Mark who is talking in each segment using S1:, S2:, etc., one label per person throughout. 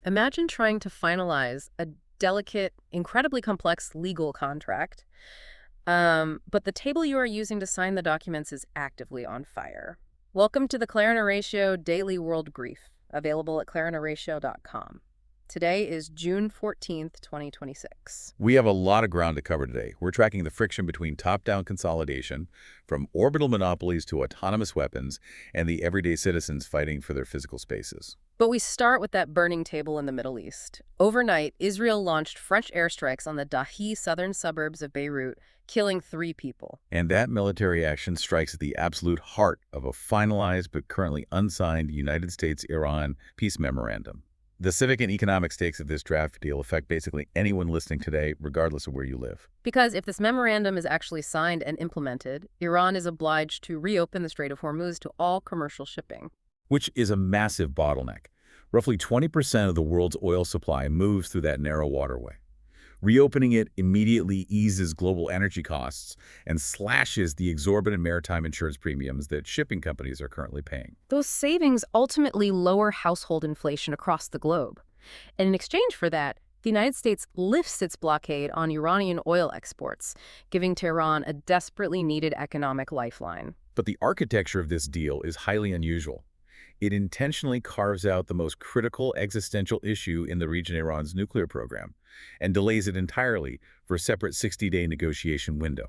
S1: Imagine trying to finalize a delicate, incredibly complex legal contract, but the table you are using to sign the documents is actively on fire. Welcome to the Claire and Horatio Daily World Brief, available at claireandhoratio.com. Today is June 14th, 2026.
S2: We have a lot of ground to cover today. We're tracking the friction between top-down consolidation, from orbital monopolies to autonomous weapons, and the everyday citizens fighting for their physical spaces.
S1: But we start with that burning table in the Middle East. Overnight, Israel launched French airstrikes on the Dahi southern suburbs of Beirut, killing 3 people.
S2: And that military action strikes at the absolute heart of a finalized but currently unsigned United States-Iran peace memorandum. The civic and economic stakes of this draft deal affect basically anyone listening today, regardless of where you live.
S1: Because if this memorandum is actually signed and implemented, Iran is obliged to reopen the Strait of Hormuz to all commercial shipping.
S2: Which is a massive bottleneck. Roughly 20% of the world's oil supply moves through that narrow waterway. Reopening it immediately eases global energy costs and slashes the exorbitant maritime insurance premiums that shipping companies are currently paying.
S1: Those savings ultimately lower household inflation across the globe. And in exchange for that, the United States lifts its blockade on Iranian oil exports, giving Tehran a desperately needed economic lifeline.
S2: But the architecture of this deal is highly unusual. It intentionally carves out the most critical existential issue in the region, Iran's nuclear program, and delays it entirely for a separate 60-day negotiation window.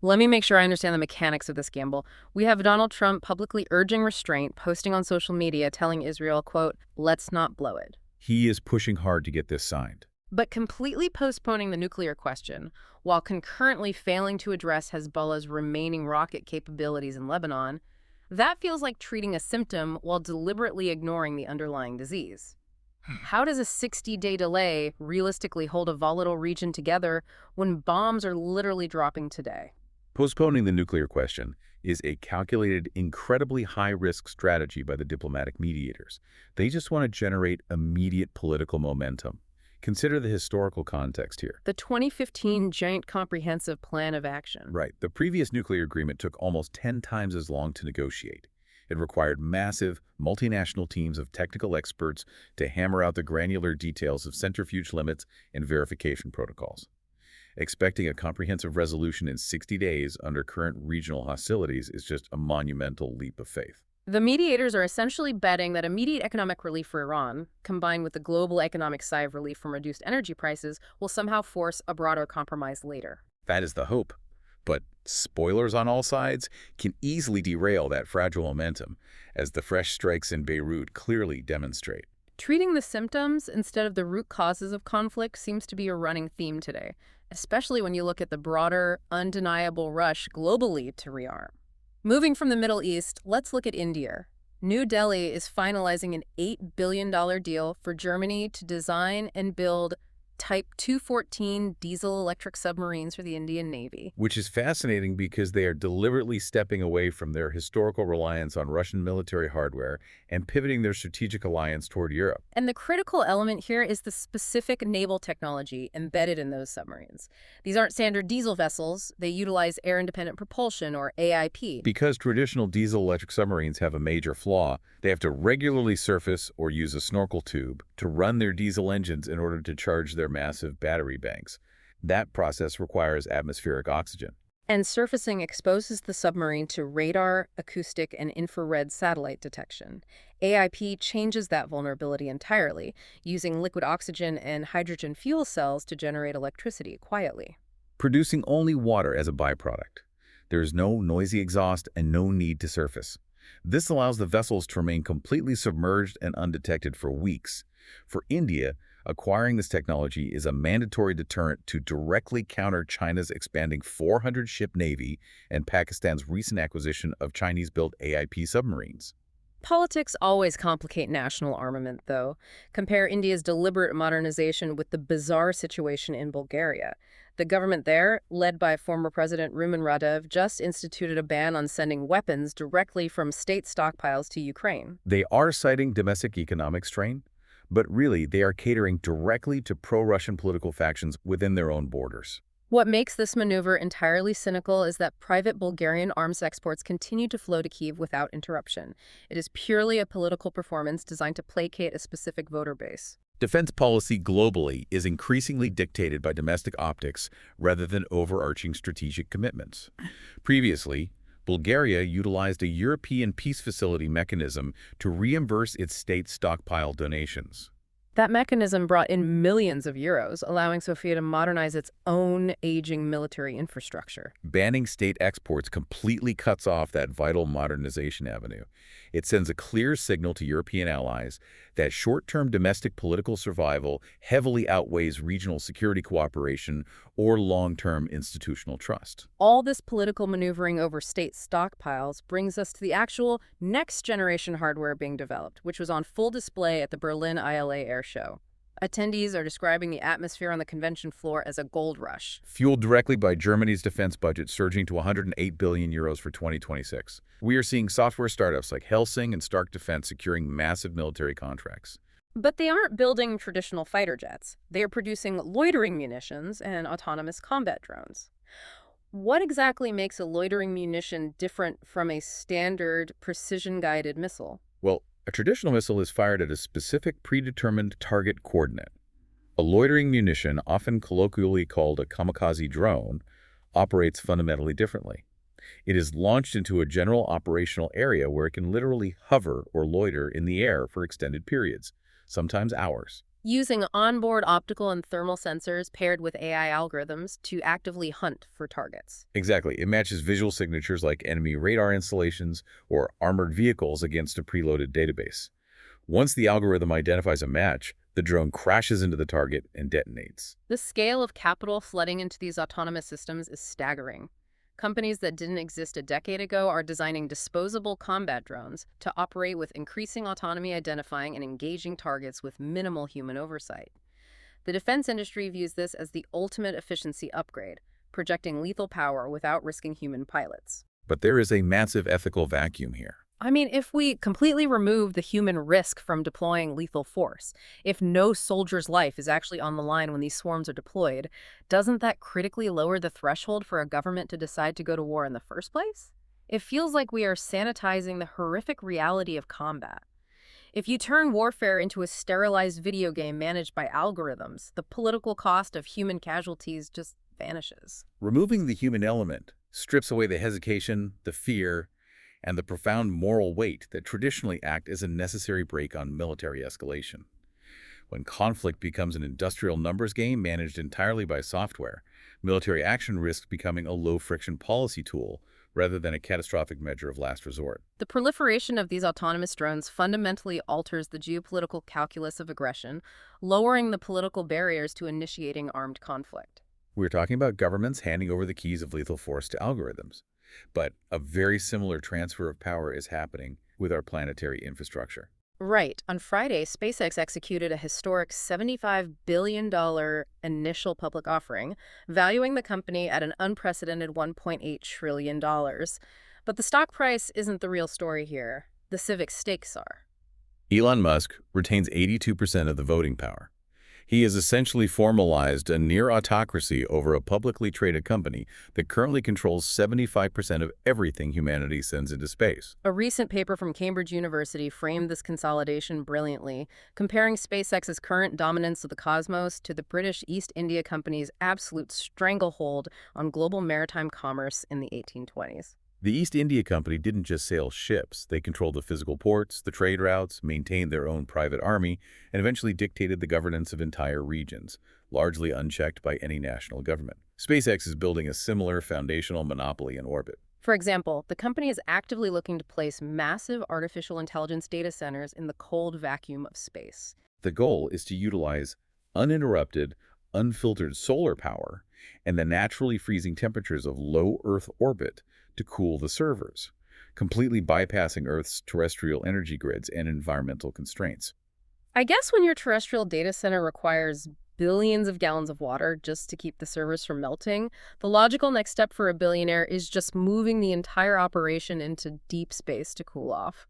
S1: Let me make sure I understand the mechanics of this gamble. We have Donald Trump publicly urging restraint, posting on social media, telling Israel, quote, "Let's not blow it."
S2: He is pushing hard to get this signed.
S1: But completely postponing the nuclear question, while concurrently failing to address Hezbollah's remaining rocket capabilities in Lebanon, that feels like treating a symptom while deliberately ignoring the underlying disease. How does a 60-day delay realistically hold a volatile region together when bombs are literally dropping today?
S2: Postponing the nuclear question is a calculated, incredibly high-risk strategy by the diplomatic mediators. They just want to generate immediate political momentum. Consider the historical context here.
S1: The 2015 Joint Comprehensive Plan of Action.
S2: Right. The previous nuclear agreement took almost 10 times as long to negotiate. It required massive, multinational teams of technical experts to hammer out the granular details of centrifuge limits and verification protocols. Expecting a comprehensive resolution in 60 days under current regional hostilities is just a monumental leap of faith.
S1: The mediators are essentially betting that immediate economic relief for Iran, combined with the global economic sigh of relief from reduced energy prices, will somehow force a broader compromise later.
S2: That is the hope. But spoilers on all sides can easily derail that fragile momentum, as the fresh strikes in Beirut clearly demonstrate.
S1: Treating the symptoms instead of the root causes of conflict seems to be a running theme today, especially when you look at the broader, undeniable rush globally to rearm. Moving from the Middle East, let's look at India. New Delhi is finalizing an $8 billion deal for Germany to design and build Type 214 diesel-electric submarines for the Indian Navy.
S2: Which is fascinating because they are deliberately stepping away from their historical reliance on Russian military hardware and pivoting their strategic alliance toward Europe.
S1: And the critical element here is the specific naval technology embedded in those submarines. These aren't standard diesel vessels. They utilize air-independent propulsion, or AIP.
S2: Because traditional diesel-electric submarines have a major flaw, they have to regularly surface or use a snorkel tube to run their diesel engines in order to charge their massive battery banks. That process requires atmospheric oxygen.
S1: And surfacing exposes the submarine to radar, acoustic, and infrared satellite detection. AIP changes that vulnerability entirely, using liquid oxygen and hydrogen fuel cells to generate electricity quietly,
S2: Producing only water as a byproduct. There is no noisy exhaust and no need to surface. This allows the vessels to remain completely submerged and undetected for weeks. For India, acquiring this technology is a mandatory deterrent to directly counter China's expanding 400-ship navy and Pakistan's recent acquisition of Chinese-built AIP submarines.
S1: Politics always complicate national armament, though. Compare India's deliberate modernization with the bizarre situation in Bulgaria. The government there, led by former President Rumen Radev, just instituted a ban on sending weapons directly from state stockpiles to Ukraine.
S2: They are citing domestic economic strain, but really they are catering directly to pro-Russian political factions within their own borders.
S1: What makes this maneuver entirely cynical is that private Bulgarian arms exports continue to flow to Kyiv without interruption. It is purely a political performance designed to placate a specific voter base.
S2: Defense policy globally is increasingly dictated by domestic optics rather than overarching strategic commitments. Previously, Bulgaria utilized a European peace facility mechanism to reimburse its state stockpile donations.
S1: That mechanism brought in millions of euros, allowing Sofia to modernize its own aging military infrastructure.
S2: Banning state exports completely cuts off that vital modernization avenue. It sends a clear signal to European allies that short-term domestic political survival heavily outweighs regional security cooperation or long-term institutional trust.
S1: All this political maneuvering over state stockpiles brings us to the actual next-generation hardware being developed, which was on full display at the Berlin ILA Air Show. Attendees are describing the atmosphere on the convention floor as a gold rush.
S2: Fueled directly by Germany's defense budget surging to 108 billion euros for 2026. We are seeing software startups like Helsing and Stark Defense securing massive military contracts.
S1: But they aren't building traditional fighter jets. They are producing loitering munitions and autonomous combat drones. What exactly makes a loitering munition different from a standard precision-guided missile?
S2: Well, a traditional missile is fired at a specific predetermined target coordinate. A loitering munition, often colloquially called a kamikaze drone, operates fundamentally differently. It is launched into a general operational area where it can literally hover or loiter in the air for extended periods, sometimes hours.
S1: Using onboard optical and thermal sensors paired with AI algorithms to actively hunt for targets.
S2: Exactly. It matches visual signatures like enemy radar installations or armored vehicles against a preloaded database. Once the algorithm identifies a match, the drone crashes into the target and detonates.
S1: The scale of capital flooding into these autonomous systems is staggering. Companies that didn't exist a decade ago are designing disposable combat drones to operate with increasing autonomy, identifying and engaging targets with minimal human oversight. The defense industry views this as the ultimate efficiency upgrade, projecting lethal power without risking human pilots.
S2: But there is a massive ethical vacuum here.
S1: I mean, if we completely remove the human risk from deploying lethal force, if no soldier's life is actually on the line when these swarms are deployed, doesn't that critically lower the threshold for a government to decide to go to war in the first place? It feels like we are sanitizing the horrific reality of combat. If you turn warfare into a sterilized video game managed by algorithms, the political cost of human casualties just vanishes.
S2: Removing the human element strips away the hesitation, the fear, and the profound moral weight that traditionally act as a necessary brake on military escalation. When conflict becomes an industrial numbers game managed entirely by software, military action risks becoming a low-friction policy tool rather than a catastrophic measure of last resort.
S1: The proliferation of these autonomous drones fundamentally alters the geopolitical calculus of aggression, lowering the political barriers to initiating armed conflict.
S2: We're talking about governments handing over the keys of lethal force to algorithms. But a very similar transfer of power is happening with our planetary infrastructure.
S1: Right. On Friday, SpaceX executed a historic $75 billion initial public offering, valuing the company at an unprecedented $1.8 trillion. But the stock price isn't the real story here. The civic stakes are.
S2: Elon Musk retains 82% of the voting power. He has essentially formalized a near autocracy over a publicly traded company that currently controls 75% of everything humanity sends into space.
S1: A recent paper from Cambridge University framed this consolidation brilliantly, comparing SpaceX's current dominance of the cosmos to the British East India Company's absolute stranglehold on global maritime commerce in the 1820s.
S2: The East India Company didn't just sail ships. They controlled the physical ports, the trade routes, maintained their own private army, and eventually dictated the governance of entire regions, largely unchecked by any national government. SpaceX is building a similar foundational monopoly in orbit.
S1: For example, the company is actively looking to place massive artificial intelligence data centers in the cold vacuum of space.
S2: The goal is to utilize uninterrupted, unfiltered solar power and the naturally freezing temperatures of low Earth orbit to cool the servers, completely bypassing Earth's terrestrial energy grids and environmental constraints.
S1: I guess when your terrestrial data center requires billions of gallons of water just to keep the servers from melting, the logical next step for a billionaire is just moving the entire operation into deep space to cool off.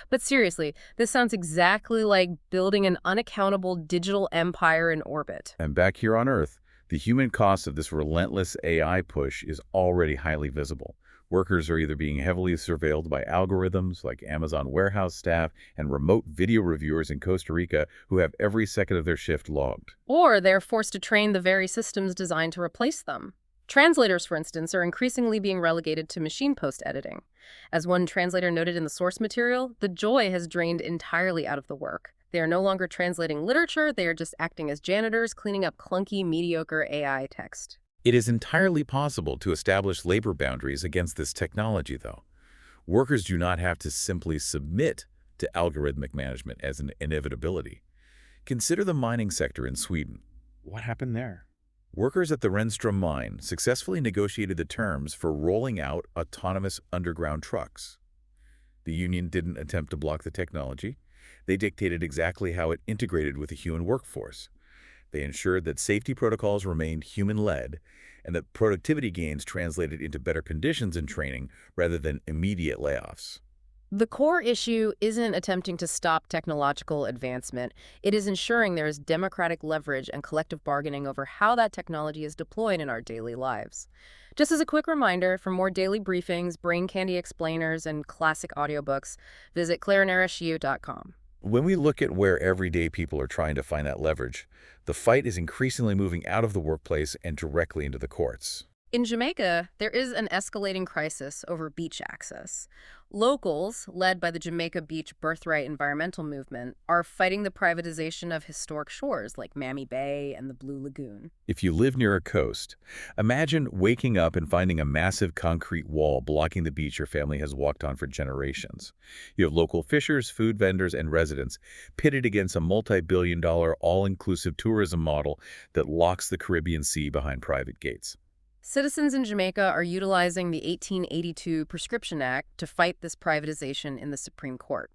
S1: But seriously, this sounds exactly like building an unaccountable digital empire in orbit.
S2: And back here on Earth, the human cost of this relentless AI push is already highly visible. Workers are either being heavily surveilled by algorithms like Amazon warehouse staff and remote video reviewers in Costa Rica who have every second of their shift logged.
S1: Or they're forced to train the very systems designed to replace them. Translators, for instance, are increasingly being relegated to machine post-editing. As one translator noted in the source material, the joy has drained entirely out of the work. They are no longer translating literature, they are just acting as janitors, cleaning up clunky, mediocre AI text.
S2: It is entirely possible to establish labor boundaries against this technology, though. Workers do not have to simply submit to algorithmic management as an inevitability. Consider the mining sector in Sweden. What happened there? Workers at the Renström mine successfully negotiated the terms for rolling out autonomous underground trucks. The union didn't attempt to block the technology. They dictated exactly how it integrated with the human workforce. They ensured that safety protocols remained human-led and that productivity gains translated into better conditions and training rather than immediate layoffs.
S1: The core issue isn't attempting to stop technological advancement. It is ensuring there is democratic leverage and collective bargaining over how that technology is deployed in our daily lives. Just as a quick reminder, for more daily briefings, brain candy explainers, and classic audiobooks, visit clairenareshiu.com.
S2: When we look at where everyday people are trying to find that leverage, the fight is increasingly moving out of the workplace and directly into the courts.
S1: In Jamaica, there is an escalating crisis over beach access. Locals, led by the Jamaica Beach Birthright Environmental Movement, are fighting the privatization of historic shores like Mammy Bay and the Blue Lagoon.
S2: If you live near a coast, imagine waking up and finding a massive concrete wall blocking the beach your family has walked on for generations. You have local fishers, food vendors, and residents pitted against a multi-billion-dollar all-inclusive tourism model that locks the Caribbean Sea behind private gates.
S1: Citizens in Jamaica are utilizing the 1882 Prescription Act to fight this privatization in the Supreme Court.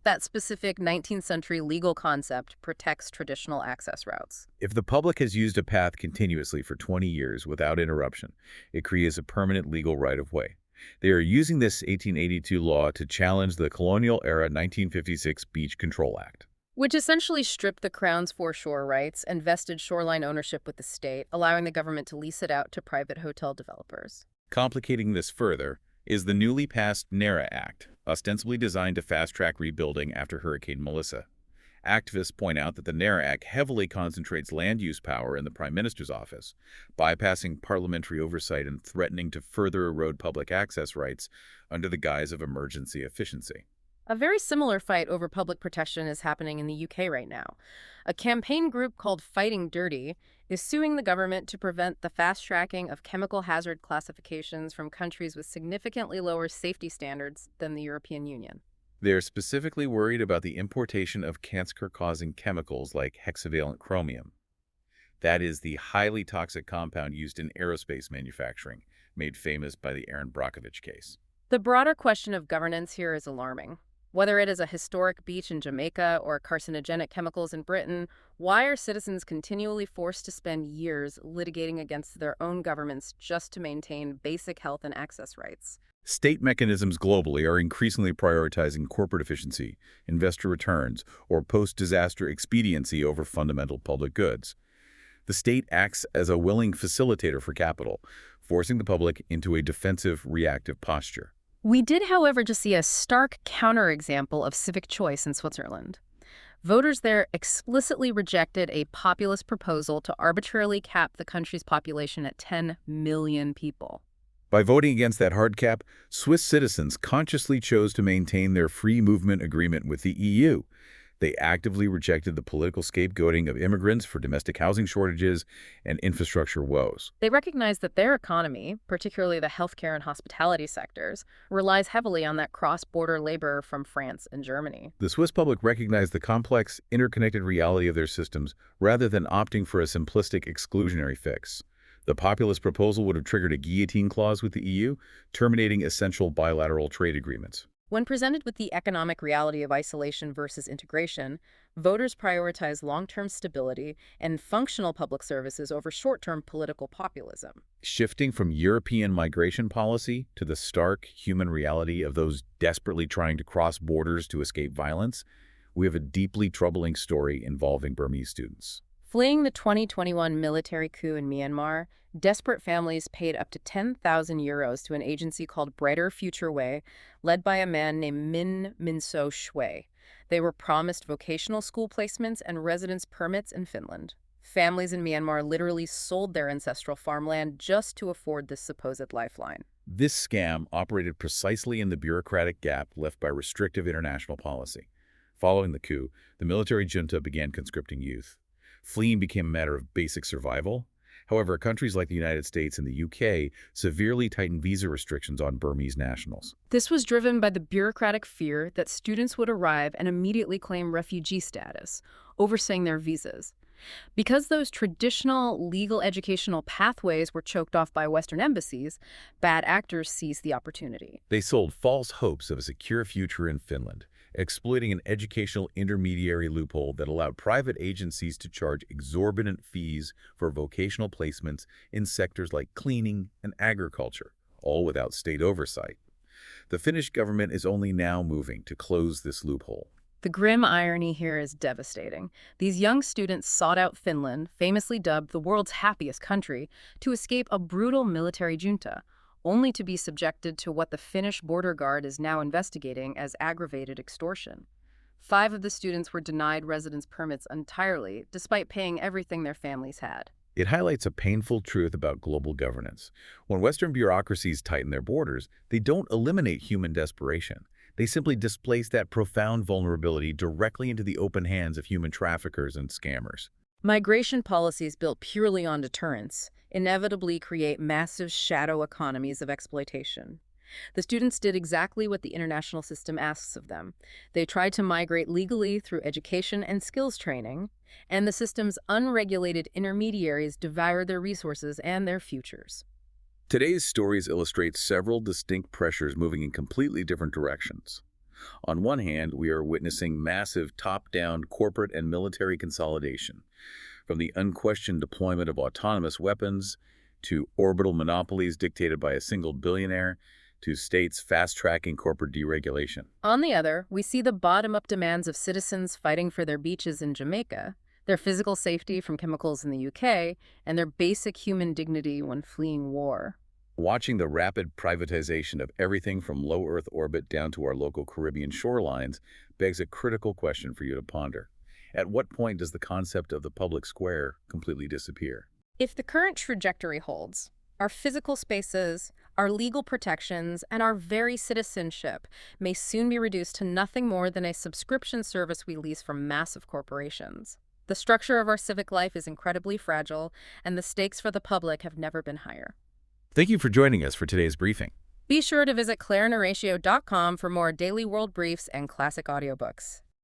S1: That specific 19th century legal concept protects traditional access routes.
S2: If the public has used a path continuously for 20 years without interruption, it creates a permanent legal right-of-way. They are using this 1882 law to challenge the colonial-era 1956 Beach Control Act,
S1: Which essentially stripped the Crown's foreshore rights and vested shoreline ownership with the state, allowing the government to lease it out to private hotel developers.
S2: Complicating this further is the newly passed NARA Act, ostensibly designed to fast-track rebuilding after Hurricane Melissa. Activists point out that the NARA Act heavily concentrates land use power in the Prime Minister's office, bypassing parliamentary oversight and threatening to further erode public access rights under the guise of emergency efficiency.
S1: A very similar fight over public protection is happening in the UK right now. A campaign group called Fighting Dirty is suing the government to prevent the fast-tracking of chemical hazard classifications from countries with significantly lower safety standards than the European Union.
S2: They are specifically worried about the importation of cancer-causing chemicals like hexavalent chromium. That is the highly toxic compound used in aerospace manufacturing, made famous by the Aaron Brockovich case.
S1: The broader question of governance here is alarming. Whether it is a historic beach in Jamaica or carcinogenic chemicals in Britain, why are citizens continually forced to spend years litigating against their own governments just to maintain basic health and access rights?
S2: State mechanisms globally are increasingly prioritizing corporate efficiency, investor returns, or post-disaster expediency over fundamental public goods. The state acts as a willing facilitator for capital, forcing the public into a defensive, reactive posture.
S1: We did, however, just see a stark counterexample of civic choice in Switzerland. Voters there explicitly rejected a populist proposal to arbitrarily cap the country's population at 10 million people.
S2: By voting against that hard cap, Swiss citizens consciously chose to maintain their free movement agreement with the EU. They actively rejected the political scapegoating of immigrants for domestic housing shortages and infrastructure woes.
S1: They recognized that their economy, particularly the healthcare and hospitality sectors, relies heavily on that cross-border labor from France and Germany.
S2: The Swiss public recognized the complex, interconnected reality of their systems rather than opting for a simplistic exclusionary fix. The populist proposal would have triggered a guillotine clause with the EU, terminating essential bilateral trade agreements.
S1: When presented with the economic reality of isolation versus integration, voters prioritize long-term stability and functional public services over short-term political populism.
S2: Shifting from European migration policy to the stark human reality of those desperately trying to cross borders to escape violence, we have a deeply troubling story involving Burmese students.
S1: Fleeing the 2021 military coup in Myanmar, desperate families paid up to 10,000 euros to an agency called Brighter Future Way, led by a man named Min Minso Shui. They were promised vocational school placements and residence permits in Finland. Families in Myanmar literally sold their ancestral farmland just to afford this supposed lifeline.
S2: This scam operated precisely in the bureaucratic gap left by restrictive international policy. Following the coup, the military junta began conscripting youth. Fleeing became a matter of basic survival. However, countries like the United States and the UK severely tightened visa restrictions on Burmese nationals.
S1: This was driven by the bureaucratic fear that students would arrive and immediately claim refugee status, overstaying their visas. Because those traditional legal educational pathways were choked off by Western embassies, bad actors seized the opportunity.
S2: They sold false hopes of a secure future in Finland, exploiting an educational intermediary loophole that allowed private agencies to charge exorbitant fees for vocational placements in sectors like cleaning and agriculture, all without state oversight. The Finnish government is only now moving to close this loophole.
S1: The grim irony here is devastating. These young students sought out Finland, famously dubbed the world's happiest country, to escape a brutal military junta, only to be subjected to what the Finnish border guard is now investigating as aggravated extortion. 5 of the students were denied residence permits entirely, despite paying everything their families had.
S2: It highlights a painful truth about global governance. When Western bureaucracies tighten their borders, they don't eliminate human desperation. They simply displace that profound vulnerability directly into the open hands of human traffickers and scammers.
S1: Migration policies built purely on deterrence inevitably create massive shadow economies of exploitation. The students did exactly what the international system asks of them. They tried to migrate legally through education and skills training, and the system's unregulated intermediaries devoured their resources and their futures.
S2: Today's stories illustrate several distinct pressures moving in completely different directions. On one hand, we are witnessing massive top-down corporate and military consolidation, from the unquestioned deployment of autonomous weapons to orbital monopolies dictated by a single billionaire to states fast-tracking corporate deregulation.
S1: On the other, we see the bottom-up demands of citizens fighting for their beaches in Jamaica, their physical safety from chemicals in the UK, and their basic human dignity when fleeing war.
S2: Watching the rapid privatization of everything from low Earth orbit down to our local Caribbean shorelines begs a critical question for you to ponder. At what point does the concept of the public square completely disappear?
S1: If the current trajectory holds, our physical spaces, our legal protections, and our very citizenship may soon be reduced to nothing more than a subscription service we lease from massive corporations. The structure of our civic life is incredibly fragile, and the stakes for the public have never been higher.
S2: Thank you for joining us for today's briefing.
S1: Be sure to visit claireandhoratio.com for more daily world briefs and classic audiobooks.